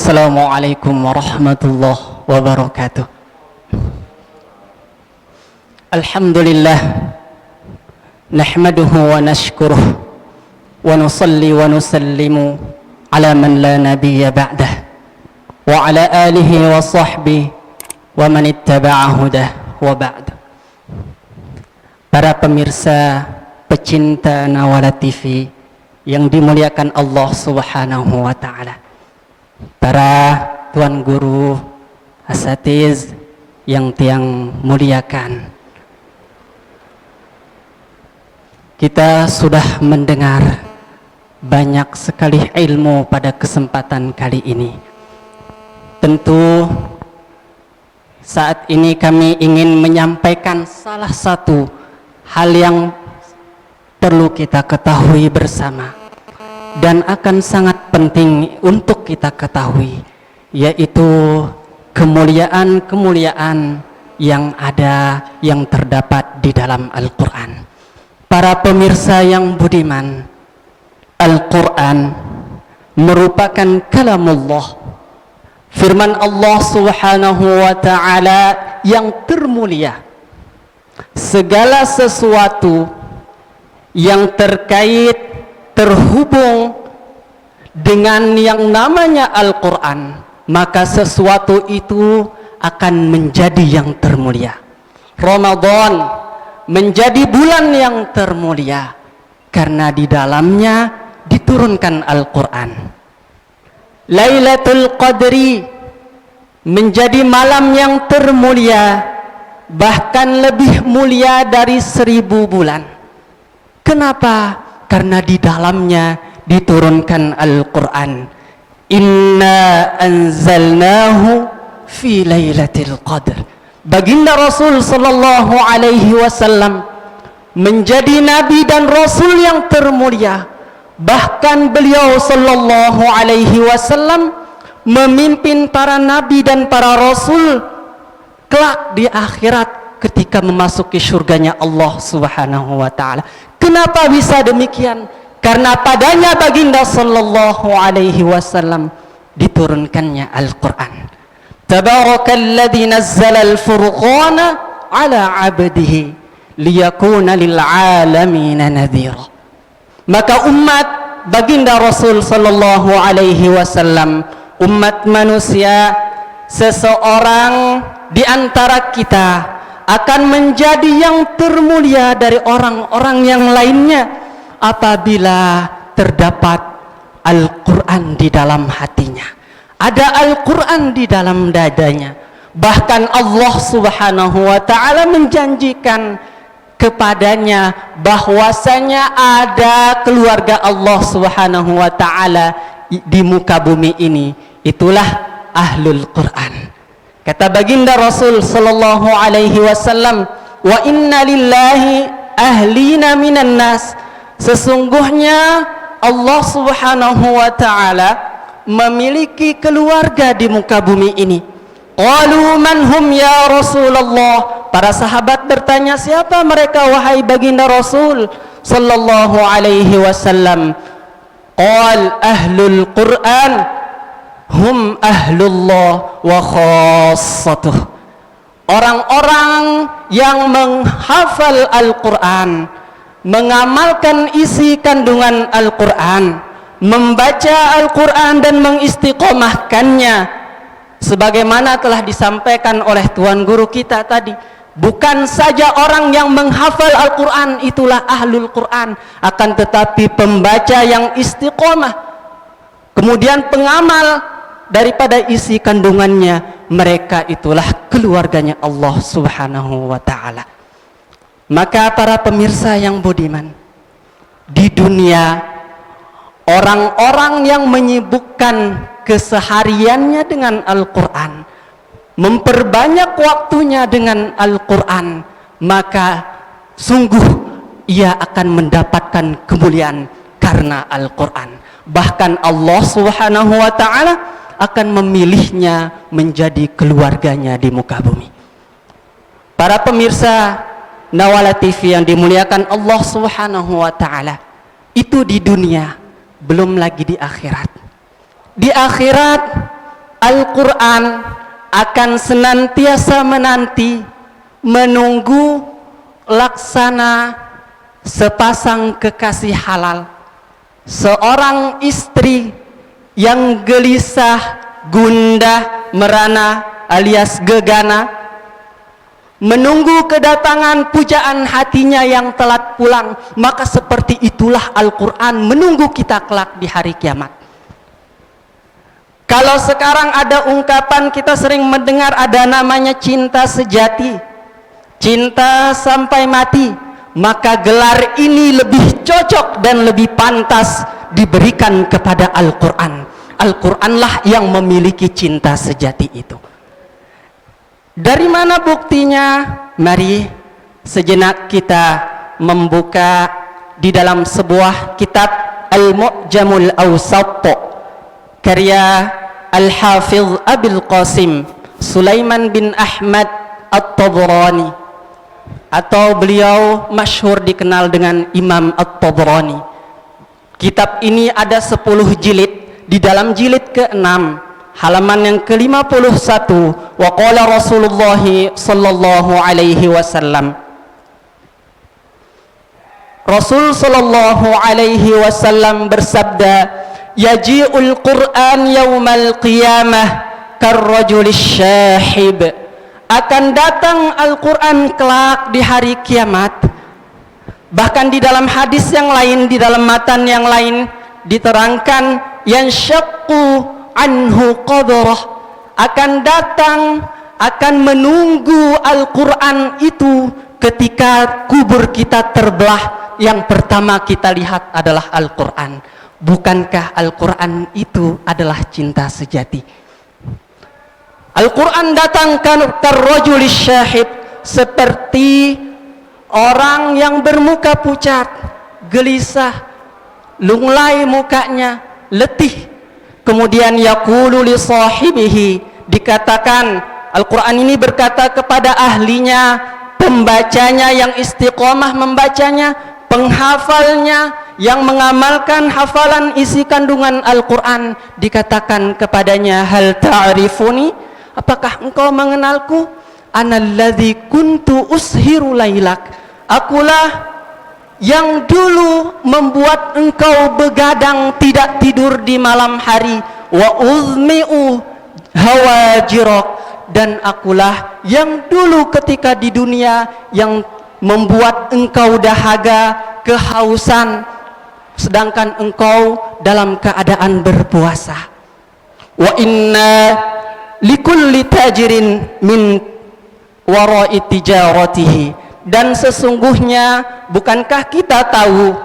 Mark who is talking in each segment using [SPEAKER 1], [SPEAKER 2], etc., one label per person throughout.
[SPEAKER 1] Assalamualaikum warahmatullahi wabarakatuh. Alhamdulillah, nahmaduhu wa nashkuruh wa nusalli wa nusallimu ala man la nabiyya ba'dah wa ala alihi wa sahbihi wa man ittaba'a hudah wa ba'd. Para pemirsa pecinta Nawala TV yang dimuliakan Allah Subhanahu wa taala, para tuan guru, asatiz yang tiang muliakan, kita sudah mendengar banyak sekali ilmu pada kesempatan kali ini. Tentu saat ini kami ingin menyampaikan salah satu hal yang perlu kita ketahui bersama dan akan sangat penting untuk kita ketahui, yaitu kemuliaan-kemuliaan yang ada, yang terdapat di dalam Al-Quran. Para pemirsa yang budiman, Al-Quran merupakan kalamullah, firman Allah Subhanahu wa ta'ala yang termulia. Segala sesuatu yang terkait, terhubung dengan yang namanya Al-Quran, maka sesuatu itu akan menjadi yang termulia. Ramadan menjadi bulan yang termulia karena di dalamnya diturunkan Al-Quran. Lailatul Qadri menjadi malam yang termulia, bahkan lebih mulia dari 1000 bulan. Kenapa? Karena di dalamnya diturunkan Al-Quran. Inna anzalnahu fi lailatul qadr. Baginda Rasul sallallahu alaihi wasallam menjadi nabi dan rasul yang termulia. Bahkan beliau sallallahu alaihi wasallam memimpin para nabi dan para rasul kelak di akhirat ketika memasuki surganya Allah Subhanahu wa taala. Kenapa bisa demikian? Karena padanya baginda sallallahu alaihi wasallam diturunkannya Al-Quran. Tabarakalladzi nazzala al-furqana ala 'abdihi liyakuna lil 'alamin nadhira. Maka umat baginda Rasul sallallahu alaihi wasallam, umat manusia, seseorang di antara kita akan menjadi yang termulia dari orang-orang yang lainnya apabila terdapat Al-Quran di dalam hatinya, ada Al-Quran di dalam dadanya. Bahkan Allah Subhanahu wa ta'ala menjanjikan kepadanya bahwasanya ada keluarga Allah Subhanahu wa ta'ala di muka bumi ini, itulah Ahlul Quran. Kata baginda Rasul sallallahu alaihi wasallam, wa inna lillahi ahlina minan nas. Sesungguhnya Allah Subhanahu wa ta'ala memiliki keluarga di muka bumi ini. Qalu man hum ya Rasulullah. Para sahabat bertanya, siapa mereka wahai baginda Rasul sallallahu alaihi wasallam? Qal ahlul Quran hum ahlullah wa khassatuh. Orang-orang yang menghafal Al-Quran, mengamalkan isi kandungan Al-Quran, membaca Al-Quran dan mengistiqomahkannya, sebagaimana telah disampaikan oleh Tuan Guru kita tadi. Bukan saja orang yang menghafal Al-Quran itulah Ahlul Quran, akan tetapi pembaca yang istiqomah, kemudian pengamal daripada isi kandungannya, mereka itulah keluarganya Allah Subhanahu wa ta'ala. Maka para pemirsa yang budiman, di dunia orang-orang yang menyibukkan kesehariannya dengan Al-Quran, memperbanyak waktunya dengan Al-Quran, maka sungguh ia akan mendapatkan kemuliaan karena Al-Quran. Bahkan Allah Subhanahu wa ta'ala akan memilihnya menjadi keluarganya di muka bumi. Para pemirsa Nawala TV yang dimuliakan Allah Subhanahu wa ta'ala, itu di dunia, belum lagi di akhirat. Di akhirat Al-Quran akan senantiasa menanti, menunggu laksana sepasang kekasih halal, seorang istri yang gelisah, gundah, merana alias gegana, menunggu kedatangan pujaan hatinya yang telat pulang. Maka seperti itulah Al-Quran menunggu kita kelak di hari kiamat. Kalau sekarang ada ungkapan, kita sering mendengar ada namanya cinta sejati, cinta sampai mati, maka gelar ini lebih cocok dan lebih pantas diberikan kepada Al-Quran. Al-Quranlah yang memiliki cinta sejati itu. Dari mana buktinya? Mari sejenak kita membuka di dalam sebuah kitab Al-Mu'jamul Awsat karya Al-Hafidh Abil Qasim Sulaiman bin Ahmad At-Tabrani, atau beliau masyhur dikenal dengan Imam At-Tabrani. Kitab ini ada 10 jilid. Di dalam jilid ke-6 halaman yang ke-51, wa qala Rasulullah sallallahu alaihi wasallam, Rasul sallallahu alaihi wasallam bersabda, yaji'ul Qur'an yaumal qiyamah karrajulis syahib, akan datang Al-Quran kelak di hari kiamat. Bahkan di dalam hadis yang lain, di dalam matan yang lain diterangkan, yanshaqqu anhu qadrah, akan datang, akan menunggu Al-Quran itu ketika kubur kita terbelah. Yang pertama kita lihat adalah Al-Quran. Bukankah Al-Quran itu adalah cinta sejati? Al-Quran datang karrajulis syahid, seperti orang yang bermuka pucat, gelisah, lunglai mukanya, letih. Kemudian yaqulu li sahibihi, dikatakan, Al-Quran ini berkata kepada ahlinya, pembacanya yang istiqomah membacanya, penghafalnya yang mengamalkan hafalan isi kandungan Al-Quran, dikatakan kepadanya, hal ta'rifuni, apakah engkau mengenalku? Analladzi kuntu ushiru lailak, akulah yang dulu membuat engkau begadang tidak tidur di malam hari. Wa uzmi'u hawajirok, dan akulah yang dulu ketika di dunia yang membuat engkau dahaga, kehausan, sedangkan engkau dalam keadaan berpuasa. Wa inna likulli tajirin min wara'i tijaratihi, dan sesungguhnya bukankah kita tahu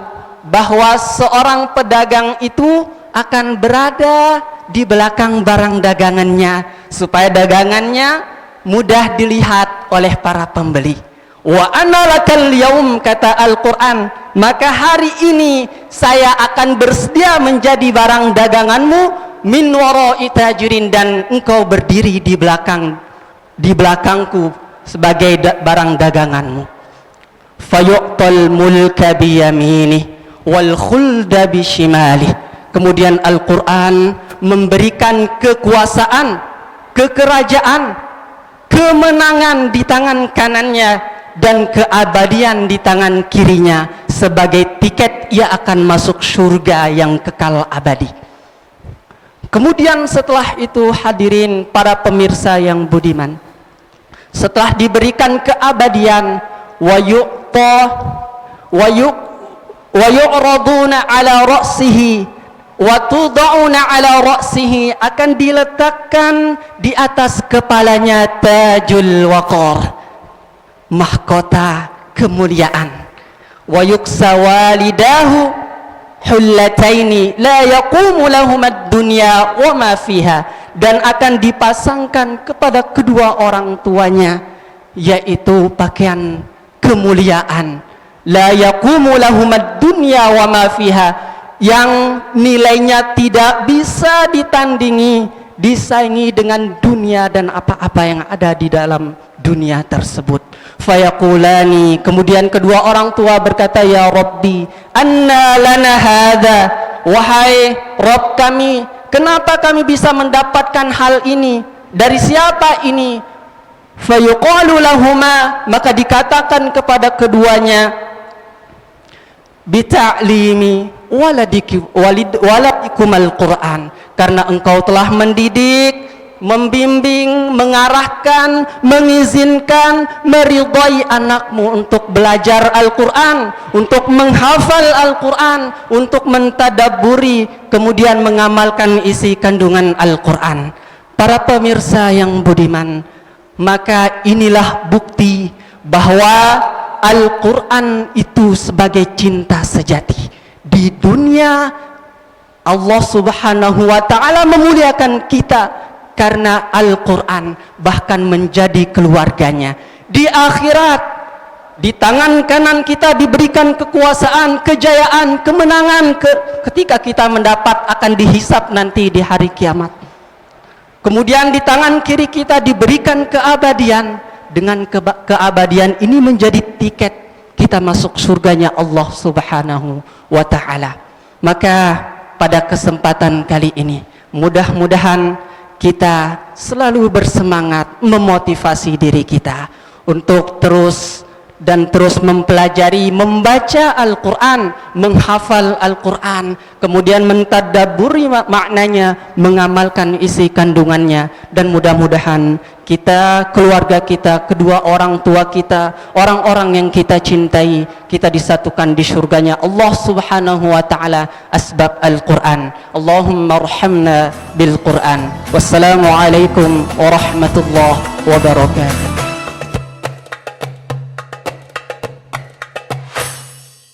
[SPEAKER 1] bahwa seorang pedagang itu akan berada di belakang barang dagangannya supaya dagangannya mudah dilihat oleh para pembeli. Wa ana lakal yaum, kata Al-Quran, maka hari ini saya akan bersedia menjadi barang daganganmu, min wara'i tajirin, dan engkau berdiri di belakangku sebagai barang daganganmu. Fayu'tal mulka biyaminih wal khulda bishimalih, kemudian Al-Quran memberikan kekuasaan, kekerajaan, kemenangan di tangan kanannya dan keabadian di tangan kirinya, sebagai tiket ia akan masuk surga yang kekal abadi. Kemudian setelah itu, hadirin para pemirsa yang budiman, setelah diberikan keabadian, wa yu'raduna ala ra'sihi wa tuda'una ala ra'sihi, akan diletakkan di atas kepalanya tajul waqar, mahkota kemuliaan. Wa yuksa walidahu hullataini la yaqumu lahum ad-dunya wa ma fiha, dan akan dipasangkan kepada kedua orang tuanya yaitu pakaian kemuliaan, la yaqumu lahum ad-dunya wa ma fiha, yang nilainya tidak bisa ditandingi, disaingi dengan dunia dan apa-apa yang ada di dalam dunia tersebut. Fayaqulani, kemudian kedua orang tua berkata, ya Rabbi, anna lana hadha, wahai Rabb kami, Kenapa kami bisa mendapatkan hal ini? Dari siapa ini? Fayuqalu lahuma, maka dikatakan kepada keduanya, bita'limi waladikum al-Quran, karena engkau telah mendidik, membimbing, mengarahkan, mengizinkan, meridai anakmu untuk belajar Al-Quran, untuk menghafal Al-Quran, untuk mentadabburi, kemudian mengamalkan isi kandungan Al-Quran. Para pemirsa yang budiman, maka inilah bukti bahwa Al-Quran itu sebagai cinta sejati. Di dunia Allah Subhanahu wa ta'ala memuliakan kita karena Al-Quran, bahkan menjadi keluarganya. Di akhirat, di tangan kanan kita diberikan kekuasaan, kejayaan, kemenangan ketika kita mendapat akan dihisap nanti di hari kiamat. Kemudian di tangan kiri kita diberikan keabadian. Dengan keabadian ini menjadi tiket kita masuk surganya Allah Subhanahu wa ta'ala. Maka pada kesempatan kali ini, mudah-mudahan kita selalu bersemangat memotivasi diri kita untuk terus mempelajari, membaca Al-Quran, menghafal Al-Quran, kemudian mentadabburi maknanya, mengamalkan isi kandungannya, dan mudah-mudahan kita, keluarga kita, kedua orang tua kita, orang-orang yang kita cintai, kita disatukan di surganya Allah Subhanahu wa ta'ala asbab Al-Quran. Allahumma arhamna bil Quran. Wassalamualaikum warahmatullahi wabarakatuh.